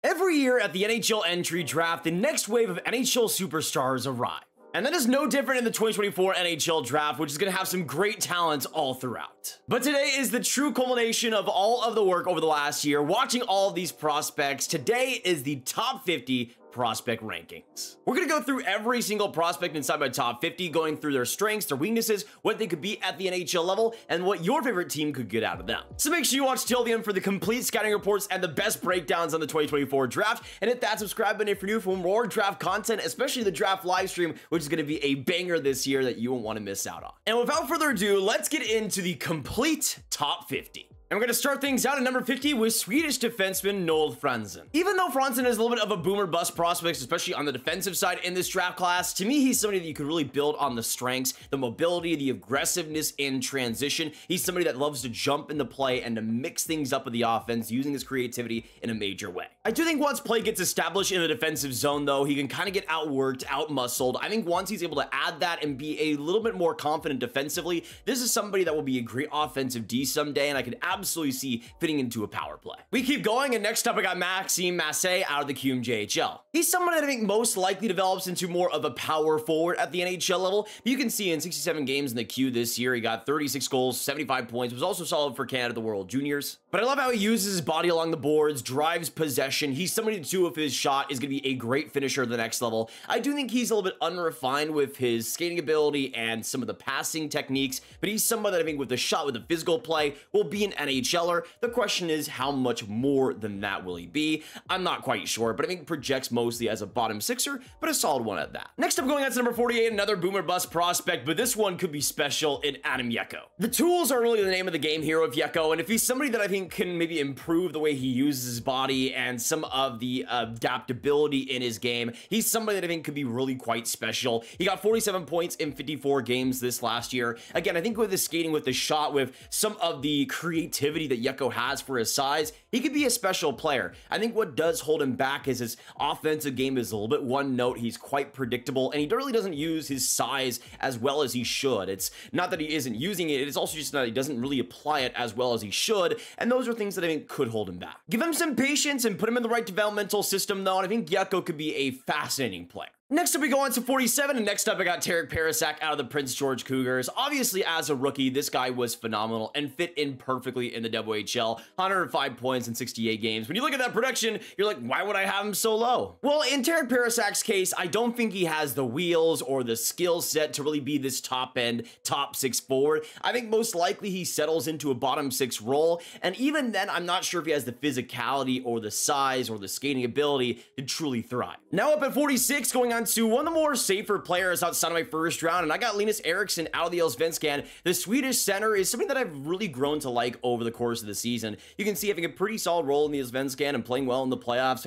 Every year at the NHL entry draft, the next wave of NHL superstars arrive. And that is no different in the 2024 NHL draft, which is going to have some great talents all throughout. But today is the true culmination of all of the work over the last year, watching all of these prospects. Today is the top 50 prospect rankings. We're going to go through every single prospect inside my top 50, going through their strengths, their weaknesses, what they could be at the NHL level, and what your favorite team could get out of them. So make sure you watch till the end for the complete scouting reports and the best breakdowns on the 2024 draft, and hit that subscribe button if you're new for more draft content, especially the draft live stream, which is going to be a banger this year that you won't want to miss out on. And without further ado, let's get into the complete top 50. And we're going to start things out at number 50 with Swedish defenseman Noel Franzen. Even though Franzen is a little bit of a boomer bust prospect, especially on the defensive side in this draft class, to me, he's somebody that you could really build on the strengths, the mobility, the aggressiveness in transition. He's somebody that loves to jump in the play and to mix things up with the offense, using his creativity in a major way. I do think once play gets established in the defensive zone, though, he can kind of get outworked, outmuscled. I think once he's able to add that and be a little bit more confident defensively, this is somebody that will be a great offensive D someday, and I could absolutely see fitting into a power play. We keep going, and next up I got Maxime Massé out of the QMJHL. He's someone that I think most likely develops into more of a power forward at the NHL level. You can see in 67 games in the Q this year, he got 36 goals, 75 points, was also solid for Canada the World Juniors. But I love how he uses his body along the boards, drives possession. He's somebody too, with his shot is going to be a great finisher at the next level. I do think he's a little bit unrefined with his skating ability and some of the passing techniques, but he's someone that I think with the shot, with the physical play, will be an NHLer. The question is, how much more than that will he be? I'm not quite sure, but I think projects mostly as a bottom sixer, but a solid one at that. Next up, going on to number 48, another boomer bust prospect, but this one could be special, in Adam Yeko. The tools are really the name of the game here with Yeko, and if he's somebody that I think can maybe improve the way he uses his body and some of the adaptability in his game, he's somebody that I think could be really quite special. He got 47 points in 54 games this last year. Again, I think with his skating, with the shot, with some of the creativity that Yeko has for his size, he could be a special player. I think what does hold him back is his offensive game is a little bit one note. He's quite predictable, and he really doesn't use his size as well as he should. It's not that he isn't using it, it's also just that he doesn't really apply it as well as he should, and those are things that I think could hold him back. Give him some patience and put him in the right developmental system, though, and I think Yeko could be a fascinating player. Next up, we go on to 47, and next up, I got Tarek Parasak out of the Prince George Cougars. Obviously, as a rookie, this guy was phenomenal and fit in perfectly in the WHL. 105 points in 68 games. When you look at that production, you're like, why would I have him so low? Well, in Tarek Parasak's case, I don't think he has the wheels or the skill set to really be this top-end, top six forward. I think most likely he settles into a bottom six role, and even then, I'm not sure if he has the physicality or the size or the skating ability to truly thrive. Now up at 46, going on to one of the more safer players outside of my first round, and I got Linus Eriksson out of the Allsvenskan. The Swedish center is something that I've really grown to like over the course of the season. You can see having a pretty solid role in the Allsvenskan and playing well in the playoffs,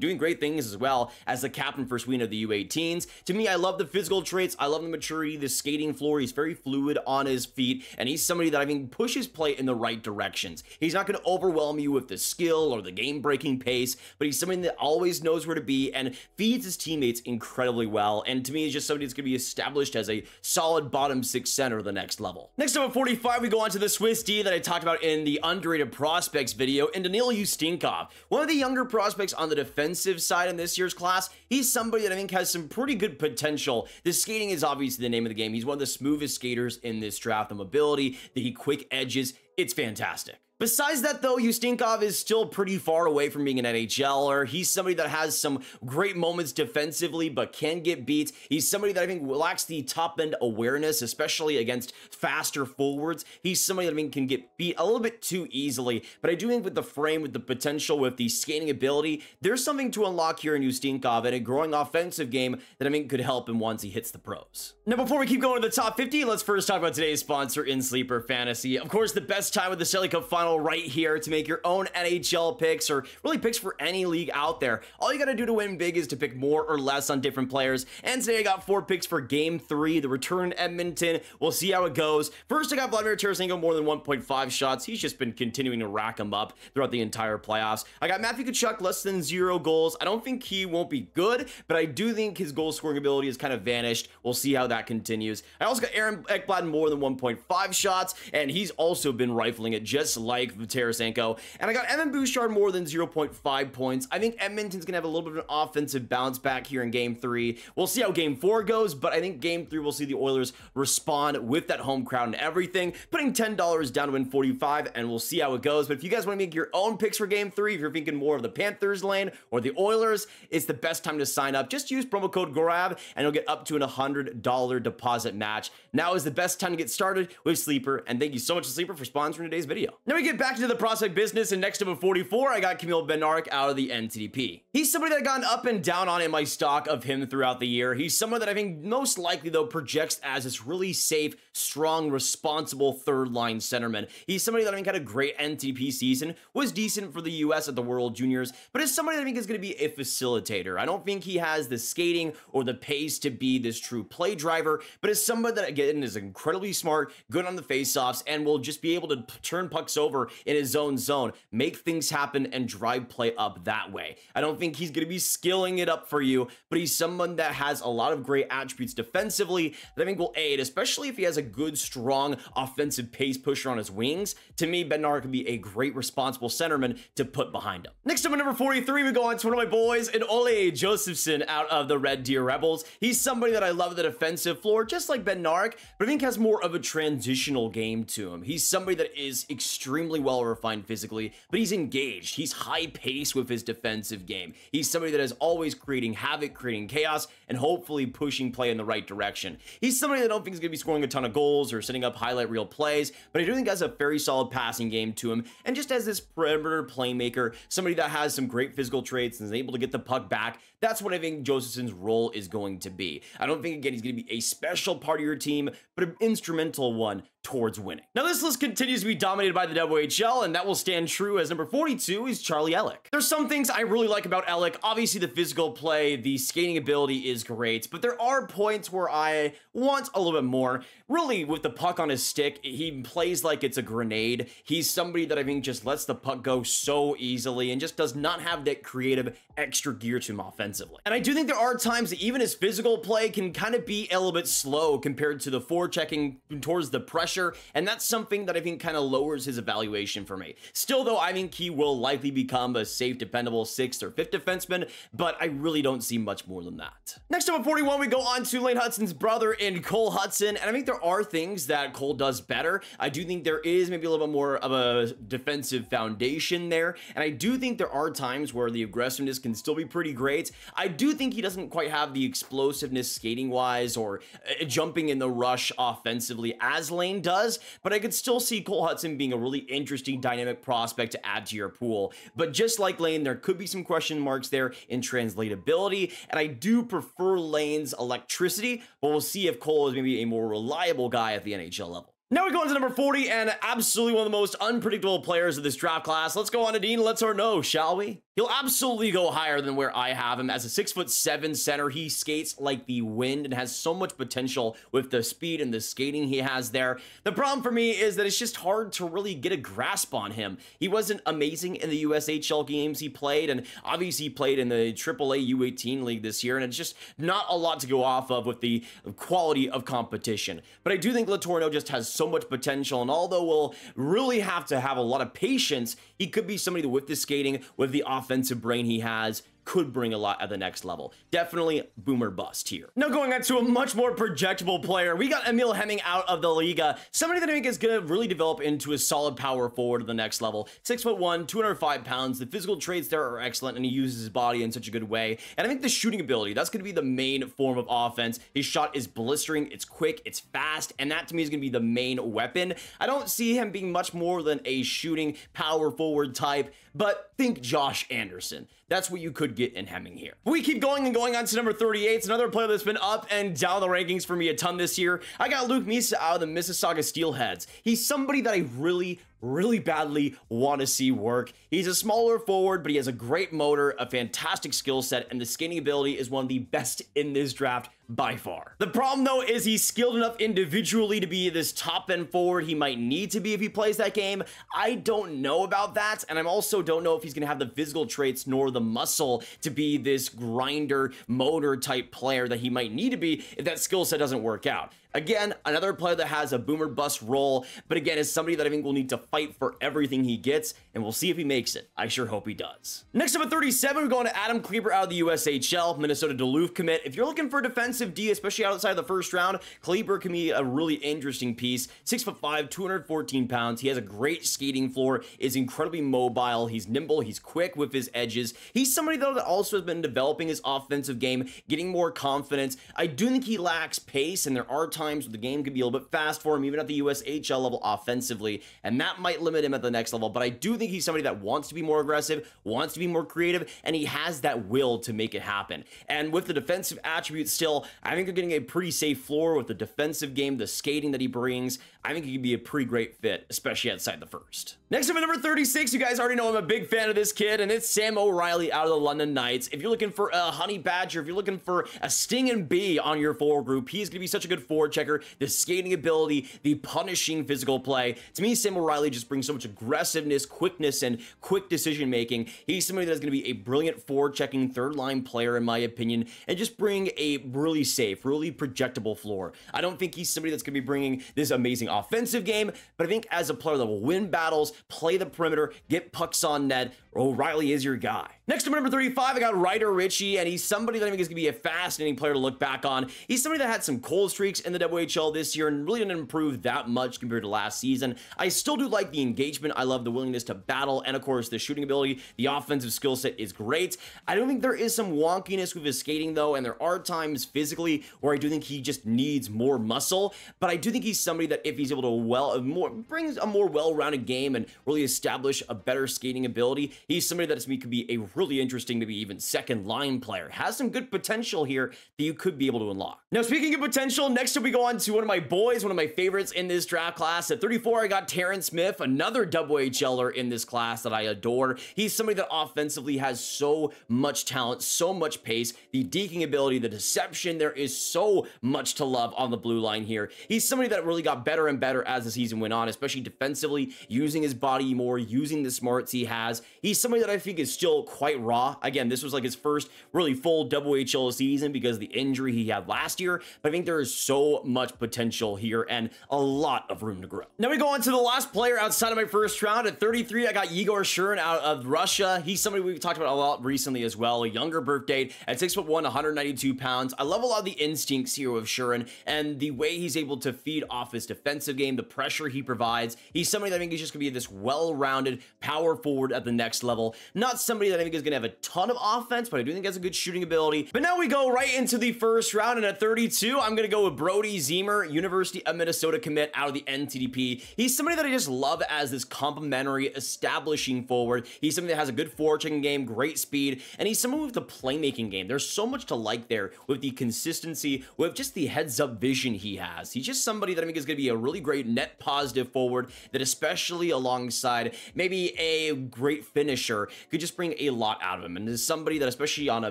doing great things as well as the captain for Sweden of the U18s. To me, I love the physical traits, I love the maturity, the skating floor. He's very fluid on his feet, and he's somebody that I think pushes play in the right directions. He's not going to overwhelm you with the skill or the game-breaking pace, but he's somebody that always knows where to be and feeds his teammates incredibly well, and to me, he's just somebody that's going to be established as a solid bottom six center the next level. Next up at 45, we go on to the Swiss D that I talked about in the underrated prospects video, and Daniil Ustinkov, one of the younger prospects on the defensive side in this year's class. He's somebody that I think has some pretty good potential. The skating is obviously the name of the game. He's one of the smoothest skaters in this draft. The mobility, the quick edges, it's fantastic. Besides that, though, Ustinkov is still pretty far away from being an NHLer. He's somebody that has some great moments defensively, but can get beat. He's somebody that I think lacks the top-end awareness, especially against faster forwards. He's somebody that I think can get beat a little bit too easily, but I do think with the frame, with the potential, with the skating ability, there's something to unlock here in Ustinkov and a growing offensive game that I think could help him once he hits the pros. Now, before we keep going to the top 50, let's first talk about today's sponsor, In Sleeper Fantasy. Of course, the best time with the Stanley Cup Final right here to make your own NHL picks, or really picks for any league out there. All you gotta do to win big is to pick more or less on different players, and today I got 4 picks for Game 3, the return in Edmonton. We'll see how it goes. First, I got Vladimir Tarasenko more than 1.5 shots. He's just been continuing to rack them up throughout the entire playoffs. I got Matthew Tkachuk less than 0 goals. I don't think he won't be good, but I do think his goal scoring ability has kind of vanished. We'll see how that continues. I also got Aaron Ekblad more than 1.5 shots, and he's also been rifling it just like like Tarasenko. And I got Evan Bouchard more than 0.5 points. I think Edmonton's going to have a little bit of an offensive bounce back here in Game 3. We'll see how Game 4 goes, but I think Game 3 we'll see the Oilers respond with that home crowd and everything, putting $10 down to win 45, and we'll see how it goes. But if you guys want to make your own picks for Game 3, if you're thinking more of the Panthers lane or the Oilers, it's the best time to sign up. Just use promo code GRAB, and you'll get up to an $100 deposit match. Now is the best time to get started with Sleeper, and thank you so much to Sleeper for sponsoring today's video. Now we get back to the prospect business, and next up at 44, I got Kamil Bednarik out of the NTDP. He's somebody that I've gone up and down on in my stock of him throughout the year. He's someone that I think most likely, though, projects as this really safe, strong, responsible third-line centerman. He's somebody that I think had a great NTDP season, was decent for the US at the World Juniors, but is somebody that I think is going to be a facilitator. I don't think he has the skating or the pace to be this true play driver, but is somebody that, again, is incredibly smart, good on the faceoffs, and will just be able to turn pucks over in his own zone, make things happen, and drive play up that way. I don't think he's going to be skilling it up for you, but he's someone that has a lot of great attributes defensively that I think will aid, especially if he has a good, strong offensive pace pusher on his wings. To me, Bednarik could be a great responsible centerman to put behind him. Next up at number 43, we go on to one of my boys, and Ole Josephson out of the Red Deer Rebels. He's somebody that I love the defensive floor, just like Bednarik, but I think has more of a transitional game to him. He's somebody that is extremely well refined physically, but he's engaged. He's high pace with his defensive game. He's somebody that is always creating havoc, creating chaos, and hopefully pushing play in the right direction. He's somebody that I don't think is going to be scoring a ton of goals or setting up highlight reel plays, but I do think has a very solid passing game to him, and just as this perimeter playmaker, somebody that has some great physical traits and is able to get the puck back. That's what I think Josephson's role is going to be. I don't think, again, he's going to be a special part of your team, but an instrumental one towards winning. Now, this list continues to be dominated by the WHL, and that will stand true as number 42 is Charlie Elick. There's some things I really like about Elick. Obviously, the physical play, the skating ability is great, but there are points where I want a little bit more. Really, with the puck on his stick, he plays like it's a grenade. He's somebody that I think just lets the puck go so easily and just does not have that creative extra gear to him offensively. And I do think there are times that even his physical play can kind of be a little bit slow compared to the forechecking towards the pressure, and that's something that I think kind of lowers his evaluation for me. Still, though, I think he will likely become a safe, dependable 6th or 5th defenseman, but I really don't see much more than that. Next up at 41, we go on to Lane Hutson's brother in Cole Hutson, and I think there are things that Cole does better. I do think there is maybe a little bit more of a defensive foundation there, and I do think there are times where the aggressiveness can still be pretty great. I do think he doesn't quite have the explosiveness skating-wise or jumping in the rush offensively as Lane does, but I could still see Cole Hutson being a really interesting dynamic prospect to add to your pool. But just like Lane, there could be some question marks there in translatability, and I do prefer Lane's electricity, but we'll see if Cole is maybe a more reliable guy at the NHL level. Now we go on to number 40, and absolutely one of the most unpredictable players of this draft class. Let's go on to Dean Let's or No, shall we? He'll absolutely go higher than where I have him. As a 6'7" center, he skates like the wind and has so much potential with the speed and the skating he has there. The problem for me is that it's just hard to really get a grasp on him. He wasn't amazing in the USHL games he played, and obviously he played in the AAA U18 league this year, and it's just not a lot to go off of with the quality of competition. But I do think Letourneau just has so much potential, and although we'll really have to have a lot of patience, he could be somebody that with the skating, with the offensive brain he has, could bring a lot at the next level. Definitely boomer bust here. Now going on to a much more projectable player, we got Emil Hemming out of the Liga. Somebody that I think is going to really develop into a solid power forward at the next level. 6'1", 205 pounds. The physical traits there are excellent, and he uses his body in such a good way. And I think the shooting ability, that's going to be the main form of offense. His shot is blistering, it's quick, it's fast, and that to me is going to be the main weapon. I don't see him being much more than a shooting power forward type, but think Josh Anderson. That's what you could get in Hemming here. We keep going and going on to number 38. It's another player that's been up and down the rankings for me a ton this year. I got Luke Misa out of the Mississauga Steelheads. He's somebody that I really badly want to see work. He's a smaller forward, but he has a great motor, a fantastic skill set, and the skating ability is one of the best in this draft by far. The problem though is he's skilled enough individually to be this top end forward he might need to be if he plays that game. I don't know about that, and I also don't know if he's going to have the physical traits nor the muscle to be this grinder motor type player that he might need to be if that skill set doesn't work out. Again, another player that has a boomer bust role, but again, is somebody that I think will need to fight for everything he gets, and we'll see if he makes it. I sure hope he does. Next up at 37, we're going to Adam Kleber out of the USHL, Minnesota Duluth commit. If you're looking for defensive D, especially outside the first round, Kleber can be a really interesting piece. 6'5", 214 pounds. He has a great skating floor, is incredibly mobile. He's nimble, he's quick with his edges. He's somebody though that also has been developing his offensive game, getting more confidence. I do think he lacks pace, and there are times where the game could be a little bit fast for him, even at the USHL level offensively, and that might limit him at the next level, but I do think he's somebody that wants to be more aggressive, wants to be more creative, and he has that will to make it happen. And with the defensive attributes still, I think they're getting a pretty safe floor with the defensive game, the skating that he brings. I think he could be a pretty great fit, especially outside the first. Next up at number 36, you guys already know I'm a big fan of this kid, and it's Sam O'Reilly out of the London Knights. If you're looking for a honey badger, if you're looking for a stinging bee on your forward group, he's going to be such a good forward checker, the skating ability, the punishing physical play. To me, Sam O'Reilly just brings so much aggressiveness, quickness, and quick decision making. He's somebody that's going to be a brilliant forward checking third line player in my opinion, and just bring a really safe, really projectable floor. I don't think he's somebody that's going to be bringing this amazing offensive game, but I think as a player that will win battles, play the perimeter, get pucks on net, O'Reilly is your guy. Next up at number 35, I got Ryder Ritchie, and he's somebody that I think is going to be a fascinating player to look back on. He's somebody that had some cold streaks in the WHL this year and really didn't improve that much compared to last season. I still do like the engagement. I love the willingness to battle, and of course, the shooting ability. The offensive skill set is great. I don't think there is some wonkiness with his skating, though, and there are times physically where I do think he just needs more muscle, but I do think he's somebody that if he's able to brings a more well-rounded game and really establish a better skating ability, he's somebody that to me could be a really interesting, maybe even second line player. Has some good potential here that you could be able to unlock. Now, speaking of potential, next up we go on to one of my boys, one of my favorites in this draft class. At 34, I got Terrence Smith, another WHLer in this class that I adore. He's somebody that offensively has so much talent, so much pace, the deking ability, the deception. There is so much to love on the blue line here. He's somebody that really got better and better as the season went on, especially defensively, using his body more, using the smarts he has. He's somebody that I think is still quite raw. Again, this was like his first really full WHL season because of the injury he had last year, but I think there is so much potential here and a lot of room to grow. Now we go on to the last player outside of my first round. At 33, I got Yegor Shurin out of Russia. He's somebody we've talked about a lot recently as well. A younger birth date at 6'1", 192 pounds. I love a lot of the instincts here with Shurin and the way he's able to feed off his defensive game, the pressure he provides. He's somebody that I think is just going to be this well-rounded power forward at the next level. Not somebody that I think is going to have a ton of offense, but I do think has a good shooting ability. But now we go right into the first round, and at 32, I'm going to go with Brody Zemer, University of Minnesota commit out of the NTDP. He's somebody that I just love as this complementary establishing forward. He's somebody that has a good forechecking game, great speed, and he's someone with the playmaking game. There's so much to like there with the consistency, with just the heads-up vision he has. He's just somebody that I think is going to be a really great net positive forward that, especially alongside maybe a great finisher, could just bring a lot out of him, and is somebody that, especially on a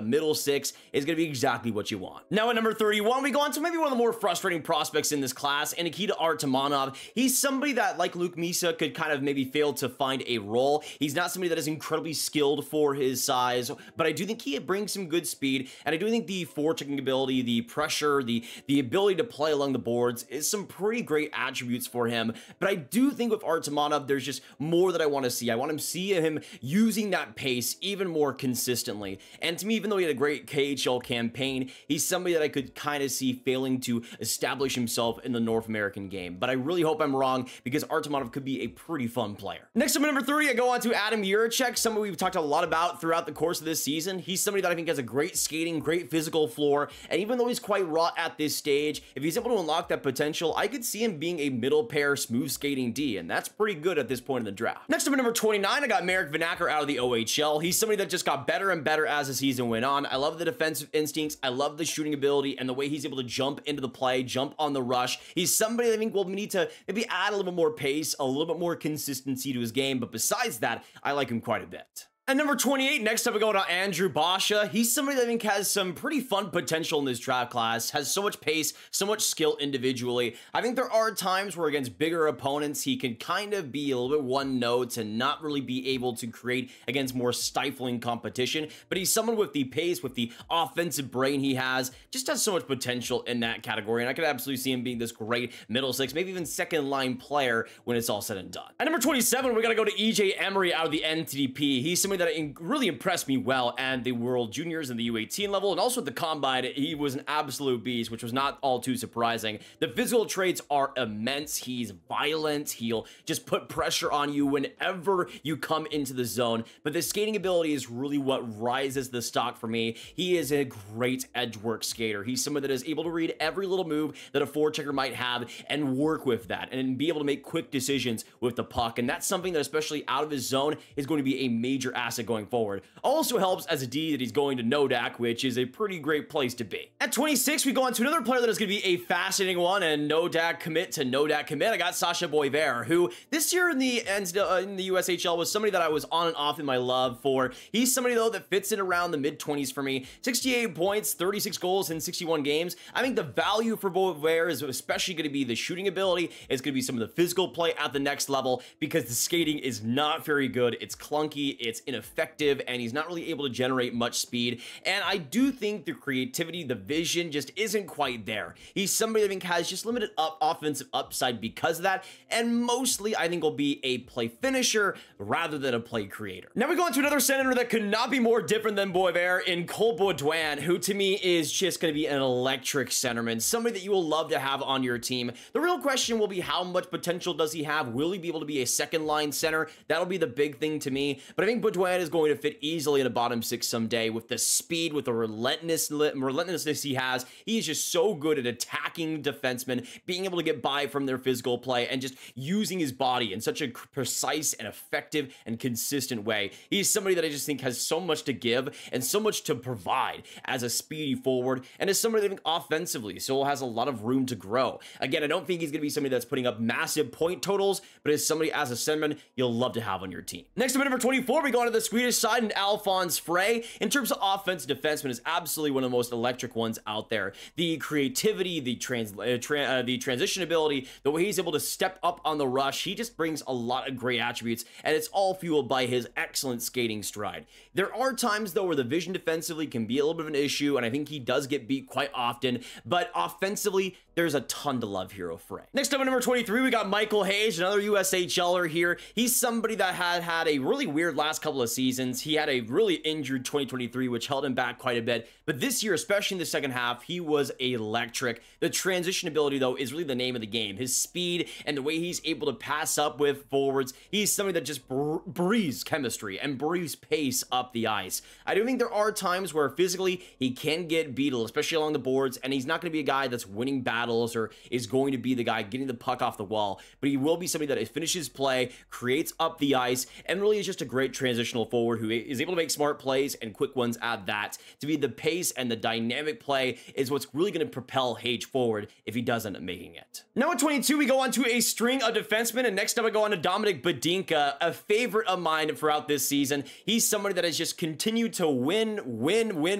middle six, is going to be exactly what you want. Now at number 31, we go on to maybe one of the more frustrating prospects in this class, and Nikita Artamonov. He's somebody that, like Luke Misa, could kind of maybe fail to find a role. He's not somebody that is incredibly skilled for his size, but I do think he brings some good speed, and I do think the forechecking ability, the pressure, the ability to play along the boards is some pretty great attributes for him. But I do think with Artamonov, there's just more that I want to see. I want to see him using that pace even more consistently. And to me, even though he had a great KHL campaign, he's somebody that I could kind of see failing to establish himself in the North American game. But I really hope I'm wrong, because Artamonov could be a pretty fun player. Next up at number 30, I go on to Adam Jiricek, somebody we've talked a lot about throughout the course of this season. He's somebody that I think has a great skating, great physical floor, and even though he's quite raw at this stage, if he's able to unlock that potential, I could see him being a middle pair smooth skating D, and that's pretty good at this point in the draft. Next up at number 29, I got Marek Vanacker out of the OHL. He's somebody that just got better and better as the season went on. I love the defensive instincts, I love the shooting ability, and the way he's able to jump into the play, jump on the rush. He's somebody that I think will need to maybe add a little bit more pace, a little bit more consistency to his game, but besides that, I like him quite a bit. At number 28, next up we go to Andrew Basha. He's somebody that I think has some pretty fun potential in this draft class, has so much pace, so much skill individually. I think there are times where against bigger opponents, he can kind of be a little bit one note and not really be able to create against more stifling competition, but he's someone with the pace, with the offensive brain he has so much potential in that category, and I could absolutely see him being this great middle six, maybe even second line player when it's all said and done. At number 27, we gotta go to EJ Emery out of the NTDP. He's somebody that really impressed me well at the World Juniors and the U18 level, and also at the Combine. He was an absolute beast, which was not all too surprising. The physical traits are immense. He's violent. He'll just put pressure on you whenever you come into the zone, but the skating ability is really what rises the stock for me. He is a great edge work skater. He's someone that is able to read every little move that a forechecker might have and work with that and be able to make quick decisions with the puck, and that's something that, especially out of his zone, is going to be a major asset going forward. Also helps as a D that he's going to Nodak, which is a pretty great place to be. At 26, we go on to another player that is going to be a fascinating one, and Nodak commit to Nodak commit. I got Sasha Boisvert, who this year in the USHL was somebody that I was on and off in my love for. He's somebody, though, that fits in around the mid-20s for me. 68 points, 36 goals in 61 games. I think the value for Boisvert is especially going to be the shooting ability. It's going to be some of the physical play at the next level, because the skating is not very good. It's clunky, it's ineffective, and he's not really able to generate much speed. And I do think the creativity, the vision just isn't quite there. He's somebody that I think has just limited offensive upside because of that, and mostly I think will be a play finisher rather than a play creator. Now we go on to another center that could not be more different than Boisvert in Cole Baudouin, who to me is just going to be an electric centerman, somebody that you will love to have on your team. The real question will be, how much potential does he have? Will he be able to be a second line center? That'll be the big thing to me, but I think Baudouin is going to fit easily in a bottom six someday with the speed, with the relentlessness he has. He is just so good at attacking defensemen, being able to get by from their physical play, and just using his body in such a precise and effective and consistent way. He's somebody that I just think has so much to give and so much to provide as a speedy forward, and as somebody that I think offensively still has a lot of room to grow. Again, I don't think he's going to be somebody that's putting up massive point totals, but as somebody as a centerman you'll love to have on your team. Next up at number 24, we go on to the Swedish side, and Alphonse Frey. In terms of offense, defenseman is absolutely one of the most electric ones out there. The creativity, the transition ability, the way he's able to step up on the rush, he just brings a lot of great attributes, and it's all fueled by his excellent skating stride. There are times, though, where the vision defensively can be a little bit of an issue, and I think he does get beat quite often, but offensively, there's a ton to love here of Frey. Next up at number 23, we got Michael Hayes, another USHLer here. He's somebody that had a really weird last couple of seasons. He had a really injured 2023, which held him back quite a bit, but this year, especially in the second half, he was electric. The transition ability, though, is really the name of the game. His speed and the way he's able to pass up with forwards, he's somebody that just breathes chemistry and breathes pace up the ice. I do think there are times where physically he can get beat, especially along the boards, and he's not going to be a guy that's winning battles or is going to be the guy getting the puck off the wall, but he will be somebody that finishes play, creates up the ice, and really is just a great transitional forward who is able to make smart plays and quick ones at that. To be the pace and the dynamic play is what's really going to propel Hage forward if he does end up making it. Now at 22, we go on to a string of defensemen, and next up I go on to Dominik Badinka, a favorite of mine throughout this season. He's somebody that has just continued to win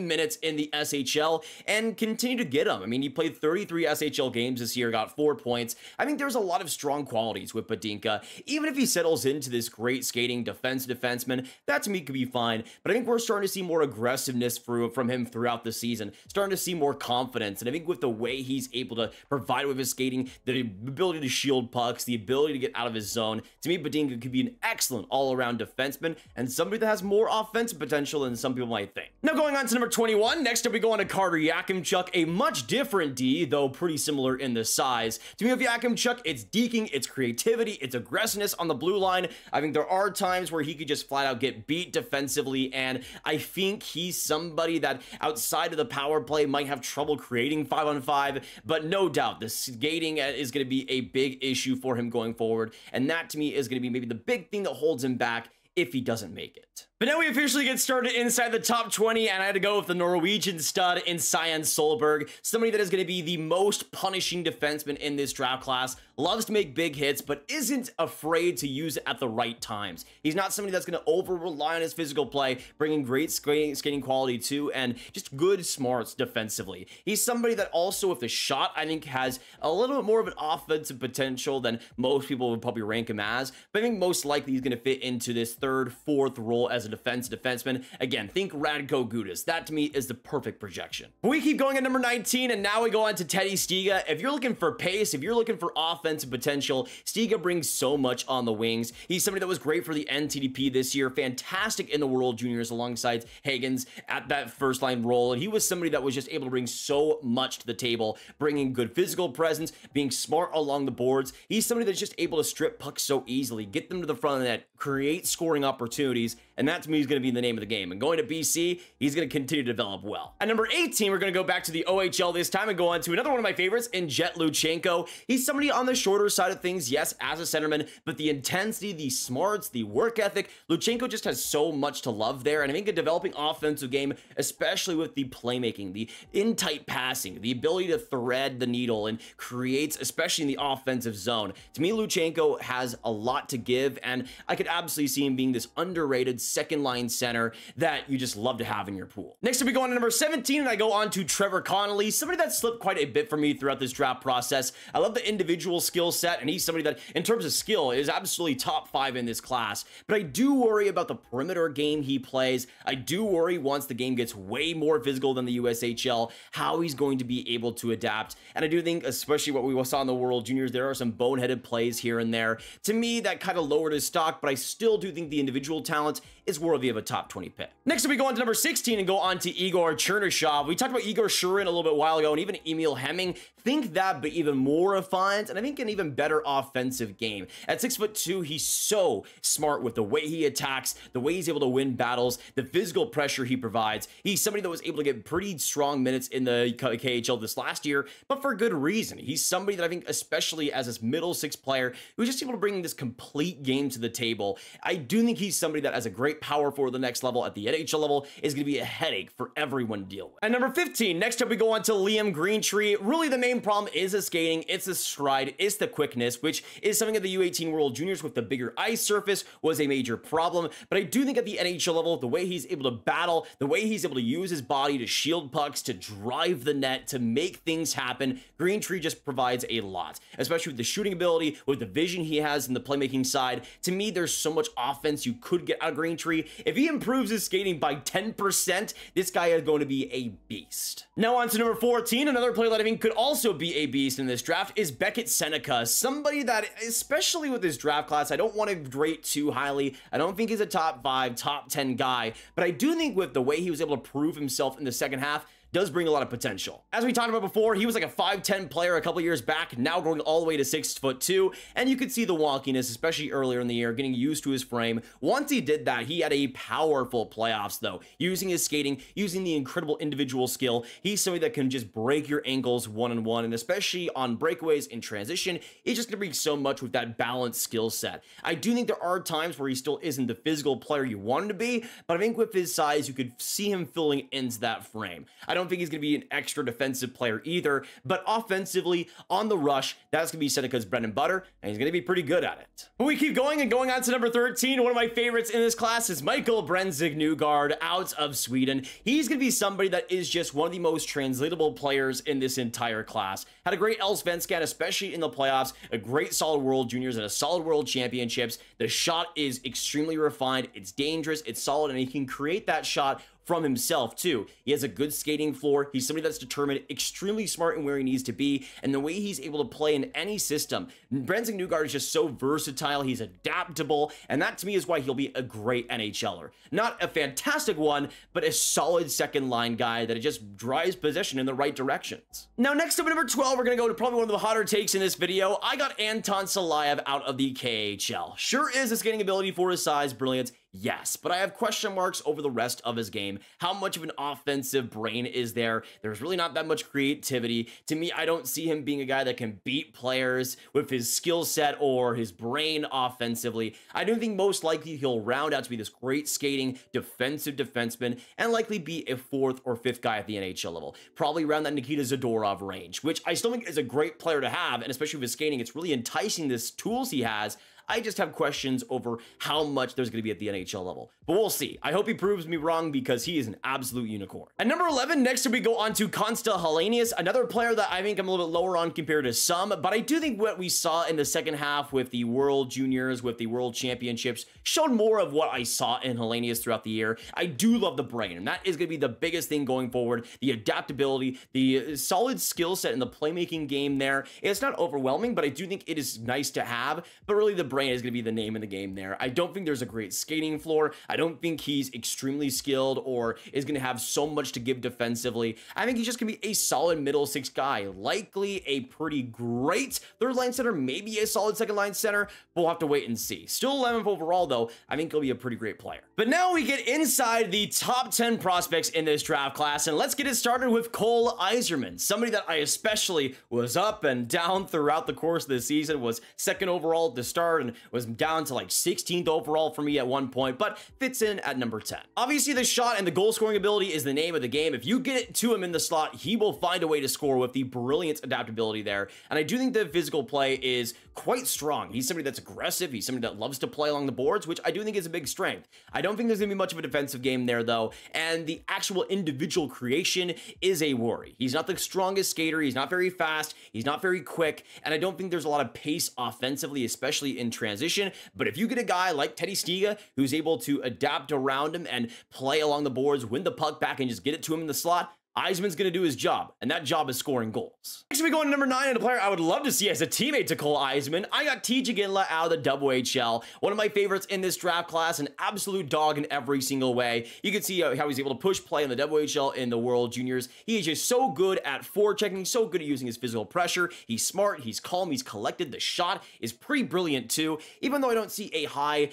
minutes in the SHL and continue to get them. I mean, he played 33 SHL games this year, got 4 points. I think there's a lot of strong qualities with Badinka. Even if he settles into this great skating defenseman, that to me could be fine, but I think we're starting to see more aggressiveness from him throughout the season, starting to see more confidence, and I think with the way he's able to provide with his skating, the ability to shield pucks, the ability to get out of his zone, to me Badinka could be an excellent all-around defenseman and somebody that has more offensive potential than some people might think. Now going on to number 21, next up we go on to Carter Yakimchuk, a much different D, though pretty similar in the size. To me with Yakimchuk, it's deking, it's creativity, it's aggressiveness on the blue line. I think there are times where he could just flat out get beat defensively, and I think he's somebody that outside of the power play might have trouble creating 5-on-5, but no doubt the skating is going to be a big issue for him going forward, and that to me is going to be maybe the big thing that holds him back if he doesn't make it. But now we officially get started inside the top 20, and I had to go with the Norwegian stud in Cyan Solberg, somebody that is going to be the most punishing defenseman in this draft class, loves to make big hits, but isn't afraid to use it at the right times. He's not somebody that's going to over-rely on his physical play, bringing great skating quality too, and just good smarts defensively. He's somebody that also, with the shot, I think has a little bit more of an offensive potential than most people would probably rank him as, but I think most likely he's going to fit into this third, fourth role as a defenseman. Again, think Radko Gudas. That to me is the perfect projection. We keep going at number 19, and now we go on to Teddy Stiga. If you're looking for pace, if you're looking for offensive potential, Stiga brings so much on the wings. He's somebody that was great for the NTDP this year, fantastic in the World Juniors alongside Hagens at that first line role, and he was somebody that was just able to bring so much to the table, bringing good physical presence, being smart along the boards. He's somebody that's just able to strip pucks so easily, get them to the front of the net, create scoring opportunities, and that to me is going to be the name of the game. And going to BC, he's going to continue to develop well. At number 18, we're going to go back to the OHL this time and go on to another one of my favorites in Jet Luchenko. He's somebody on the shorter side of things, yes, as a centerman, but the intensity, the smarts, the work ethic, Luchenko just has so much to love there. And I think a developing offensive game, especially with the playmaking, the in-tight passing, the ability to thread the needle and creates, especially in the offensive zone. To me, Luchenko has a lot to give, and I could absolutely see him being this underrated second line center that you just love to have in your pool. Next up, we go on to number 17, and I go on to Trevor Connolly, somebody that slipped quite a bit for me throughout this draft process. I love the individual skill set, and he's somebody that, in terms of skill, is absolutely top 5 in this class. But I do worry about the perimeter game he plays. I do worry once the game gets way more physical than the USHL, how he's going to be able to adapt. And I do think, especially what we saw in the World Juniors, there are some boneheaded plays here and there. To me, that kind of lowered his stock, but I still do think the individual talent is worthy of a top 20 pick. Next up, we go on to number 16 and go on to Igor Chernyshov. We talked about Igor Shurin a little bit while ago, and even Emil Hemming. Think that, but even more refined, and I think an even better offensive game. At 6'2", he's so smart with the way he attacks, the way he's able to win battles, the physical pressure he provides. He's somebody that was able to get pretty strong minutes in the KHL this last year, but for good reason. He's somebody that I think, especially as this middle six player, who's just able to bring this complete game to the table. I do think he's somebody that has a great power for the next level at the NHL level, is going to be a headache for everyone to deal with. At number 15, next up we go on to Liam Greentree. Really the main problem is the skating, it's the stride, it's the quickness, which is something at the U18 World Juniors with the bigger ice surface was a major problem. But I do think at the NHL level, the way he's able to battle, the way he's able to use his body to shield pucks, to drive the net, to make things happen, Greentree just provides a lot, especially with the shooting ability, with the vision he has in the playmaking side. To me, there's so much offense you could get out of Greentree. If he improves his skating by 10%, this guy is going to be a beast. Now on to number 14, another player that I think could also be a beast in this draft is Beckett Seneca, somebody that, especially with this draft class, I don't want to rate too highly. I don't think he's a top 5, top 10 guy, but I do think with the way he was able to prove himself in the second half, does bring a lot of potential. As we talked about before, he was like a 5'10" player a couple years back, now going all the way to 6'2", and you could see the wonkiness, especially earlier in the year, getting used to his frame. Once he did that, he had a powerful playoffs though, using his skating, using the incredible individual skill. He's somebody that can just break your ankles one-on-one, and especially on breakaways in transition, he's just gonna bring so much with that balanced skill set. I do think there are times where he still isn't the physical player you want him to be, but I think with his size, you could see him filling into that frame. I don't think he's going to be an extra defensive player either, but offensively, on the rush, that's going to be Seneca's bread and butter, and he's going to be pretty good at it. But we keep going and going on to number 13. One of my favorites in this class is Michael Brenzig Newgard out of Sweden. He's going to be somebody that is just one of the most translatable players in this entire class. Had a great Allsvenskan, especially in the playoffs, a great solid World Juniors, and a solid World Championships. The shot is extremely refined, it's dangerous, it's solid, and he can create that shot from himself too. He has a good skating floor. He's somebody that's determined, extremely smart in where he needs to be, and the way he's able to play in any system. Brenzig Newgard is just so versatile. He's adaptable, and that to me is why he'll be a great NHLer. Not a fantastic one, but a solid second line guy that just drives possession in the right directions. Now next up at number 12, we're gonna go to probably one of the hotter takes in this video. I got Anton Salayev out of the KHL. Sure is a skating ability for his size, brilliance. Yes, but I have question marks over the rest of his game. How much of an offensive brain is there? There's really not that much creativity. To me, I don't see him being a guy that can beat players with his skill set or his brain offensively. I don't think most likely he'll round out to be this great skating defensive defenseman and likely be a 4th or 5th guy at the NHL level. Probably around that Nikita Zadorov range, which I still think is a great player to have, and especially with his skating, it's really enticing this tools he has. I just have questions over how much there's going to be at the NHL level. But we'll see. I hope he proves me wrong because he is an absolute unicorn. At number 11, next we go on to Konsta Helenius, another player that I think I'm a little bit lower on compared to some, but I do think what we saw in the second half with the World Juniors, with the World Championships, showed more of what I saw in Helenius throughout the year. I do love the brain, and that is going to be the biggest thing going forward. The adaptability, the solid skill set in the playmaking game there. It's not overwhelming, but I do think it is nice to have, but really the brain is going to be the name in the game there. I don't think there's a great skating floor. I don't think he's extremely skilled or is going to have so much to give defensively. I think he's just going to be a solid middle 6 guy, likely a pretty great 3rd line center, maybe a solid 2nd line center, but we'll have to wait and see. Still 11th overall though. I think he'll be a pretty great player. But now we get inside the top 10 prospects in this draft class, and let's get it started with Cole Eiserman, somebody that I especially was up and down throughout the course of the season, was 2nd overall at the start and was down to like 16th overall for me at one point, but fits in at number 10. Obviously, the shot and the goal scoring ability is the name of the game. If you get it to him in the slot, he will find a way to score with the brilliant adaptability there. And I do think the physical play is quite strong. He's somebody that's aggressive. He's somebody that loves to play along the boards, which I do think is a big strength. I don't think there's going to be much of a defensive game there, though. And the actual individual creation is a worry. He's not the strongest skater. He's not very fast. He's not very quick. And I don't think there's a lot of pace offensively, especially in transition. But if you get a guy like Teddy Stiga, who's able to adapt around him and play along the boards, win the puck back, and just get it to him in the slot, Eiserman's going to do his job, and that job is scoring goals. Next, we go on number 9, and a player I would love to see as a teammate to Cole Eiserman. I got TJ Ginla out of the WHL, one of my favorites in this draft class, an absolute dog in every single way. You can see how he's able to push play in the WHL in the World Juniors. He is just so good at forechecking, so good at using his physical pressure. He's smart, he's calm, he's collected. The shot is pretty brilliant too, even though I don't see a high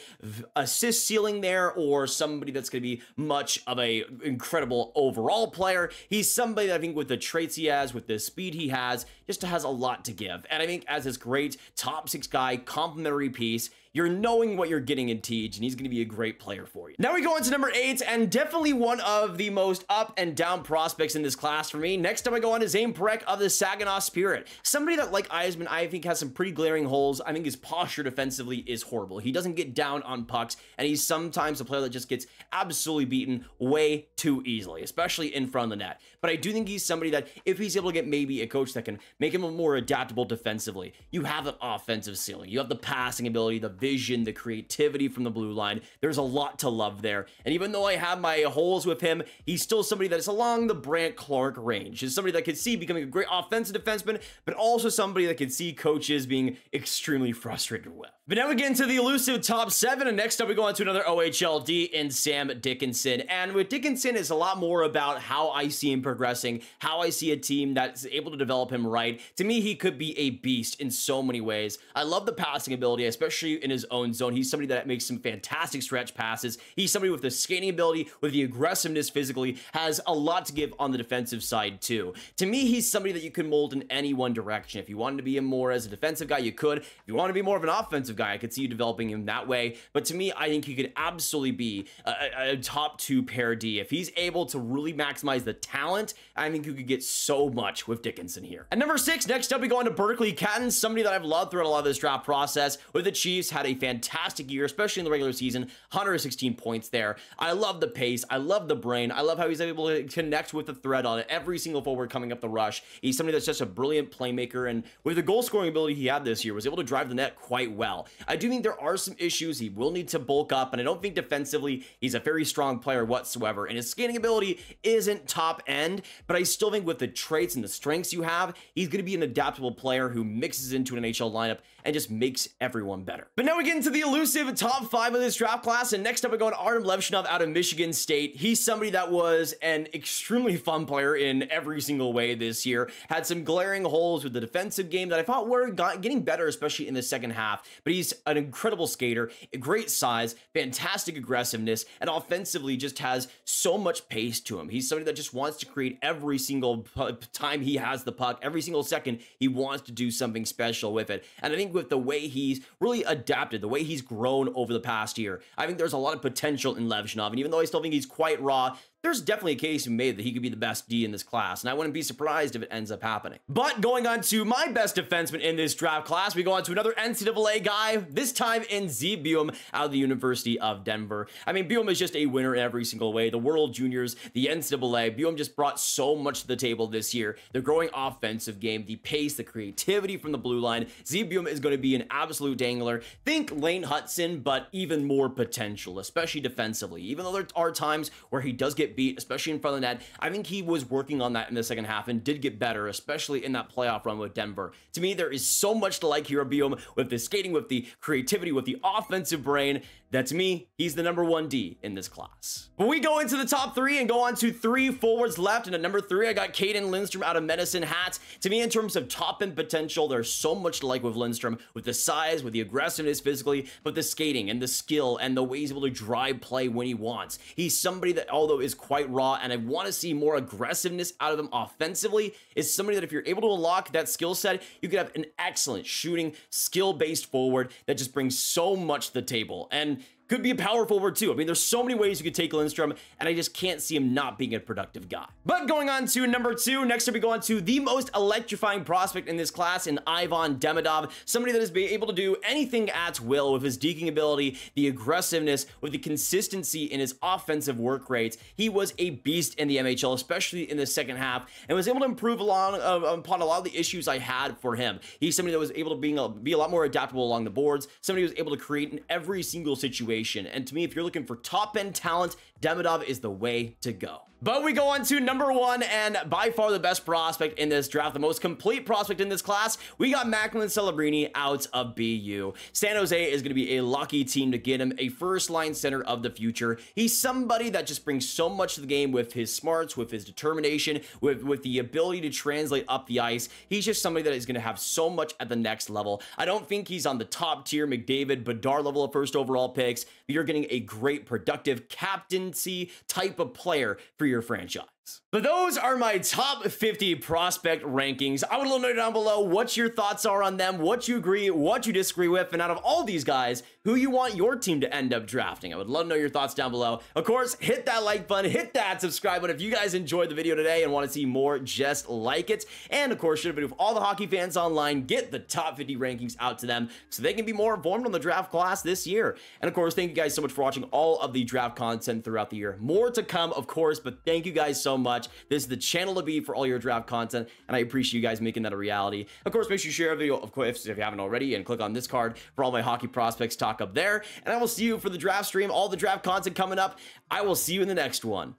assist ceiling there or somebody that's going to be much of a incredible overall player. He's somebody that I think with the traits he has, with the speed he has, just has a lot to give. And I think as this great top 6 guy complementary piece, you're knowing what you're getting in Tej, and he's going to be a great player for you. Now we go on to number 8, and definitely one of the most up and down prospects in this class for me. Next time I go on to Zane Parekh of the Saginaw Spirit. Somebody that, like Eiserman, I think has some pretty glaring holes. I think his posture defensively is horrible. He doesn't get down on pucks, and he's sometimes a player that just gets absolutely beaten way too easily, especially in front of the net. But I do think he's somebody that, if he's able to get maybe a coach that can make him more adaptable defensively, you have an offensive ceiling. You have the passing ability, the vision, the creativity from the blue line. There's a lot to love there. And even though I have my holes with him, he's still somebody that is along the Brandt Clark range. He's somebody that could see becoming a great offensive defenseman, but also somebody that could see coaches being extremely frustrated with. But now we get into the elusive top 7, and next up we go on to another OHLD in Sam Dickinson. And with Dickinson, it's a lot more about how I see him progressing, how I see a team that's able to develop him right. To me, he could be a beast in so many ways. I love the passing ability, especially in his own zone. He's somebody that makes some fantastic stretch passes. He's somebody with the skating ability, with the aggressiveness physically, has a lot to give on the defensive side too. To me, he's somebody that you can mold in any one direction. If you wanted to be him more as a defensive guy, you could. If you want to be more of an offensive guy, I could see you developing him that way. But to me, I think he could absolutely be a top 2 pair D. If he's able to really maximize the talent, I think you could get so much with Dickinson here. At number 6, next up we go on to Berkeley Catton, somebody that I've loved throughout a lot of this draft process. With the Chiefs, had a fantastic year, especially in the regular season, 116 points there. I love the pace, I love the brain, I love how he's able to connect with the thread on every single forward coming up the rush. He's somebody that's just a brilliant playmaker, and with the goal scoring ability he had this year, was able to drive the net quite well. I do think there are some issues. He will need to bulk up, and I don't think defensively he's a very strong player whatsoever, and his skating ability isn't top end, but I still think with the traits and the strengths you have, he's going to be an adaptable player who mixes into an NHL lineup and just makes everyone better. But But now we get into the elusive top 5 of this draft class, and next up we go on Artem Levshunov out of Michigan State. He's somebody that was an extremely fun player in every single way this year. Had some glaring holes with the defensive game that I thought were getting better, especially in the second half. But he's an incredible skater, a great size, fantastic aggressiveness, and offensively just has so much pace to him. He's somebody that just wants to create every single time he has the puck, every single second he wants to do something special with it. And I think with the way he's really adapted, the way he's grown over the past year, I think there's a lot of potential in Levshunov. And even though I still think he's quite raw, there's definitely a case to be made that he could be the best D in this class, and I wouldn't be surprised if it ends up happening. But going on to my best defenseman in this draft class, we go on to another NCAA guy, this time in Z Buim out of the University of Denver. I mean, Buim is just a winner in every single way. The World Juniors, the NCAA, Buim just brought so much to the table this year. The growing offensive game, the pace, the creativity from the blue line. Z Buim is going to be an absolute dangler. Think Lane Hudson, but even more potential, especially defensively. Even though there are times where he does get beat, especially in front of the net, I think he was working on that in the second half and did get better, especially in that playoff run with Denver. To me, there is so much to like here at Buim with the skating, with the creativity, with the offensive brain, that to me, he's the #1 D in this class. But we go into the top 3 and go on to 3 forwards left, and at number 3, I got Caden Lindstrom out of Medicine Hat. To me, in terms of top-end potential, there's so much to like with Lindstrom, with the size, with the aggressiveness physically, but the skating and the skill and the way he's able to drive play when he wants. He's somebody that, although is quite raw, and I want to see more aggressiveness out of him offensively, is somebody that if you're able to unlock that skill set, you could have an excellent shooting, skill-based forward that just brings so much to the table. And could be a power forward too. I mean, there's so many ways you could take Lindstrom, and I just can't see him not being a productive guy. But going on to number 2, next up we go on to the most electrifying prospect in this class in Ivan Demidov, somebody that is able to do anything at will with his deking ability, the aggressiveness, with the consistency in his offensive work rates. He was a beast in the MHL, especially in the second half, and was able to improve upon a lot of the issues I had for him. He's somebody that was able to be a lot more adaptable along the boards, somebody who was able to create in every single situation. And to me, if you're looking for top-end talent, Demidov is the way to go. But we go on to number 1, and by far the best prospect in this draft, the most complete prospect in this class, we got Macklin Celebrini out of BU. San Jose is going to be a lucky team to get him a first-line center of the future. He's somebody that just brings so much to the game with his smarts, with his determination, with the ability to translate up the ice. He's just somebody that is going to have so much at the next level. I don't think he's on the top tier McDavid, Bedard level of first overall picks, but you're getting a great, productive captaincy type of player for your franchise. But those are my top 50 prospect rankings. I would love to know down below what your thoughts are on them, what you agree, what you disagree with, and out of all these guys, who you want your team to end up drafting. I would love to know your thoughts down below. Of course, hit that like button, hit that subscribe button if you guys enjoyed the video today and want to see more just like it. And of course, share the video with all the hockey fans online. Get the top 50 rankings out to them so they can be more informed on the draft class this year. And of course, thank you guys so much for watching all of the draft content throughout the year. More to come, of course, but thank you guys so much. This is the channel to be for all your draft content, and I appreciate you guys making that a reality. Of course, make sure you share a video, of course, if you haven't already, and click on this card for all my hockey prospects talk up there. And I will see you for the draft stream, all the draft content coming up. I will see you in the next one.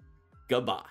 Goodbye.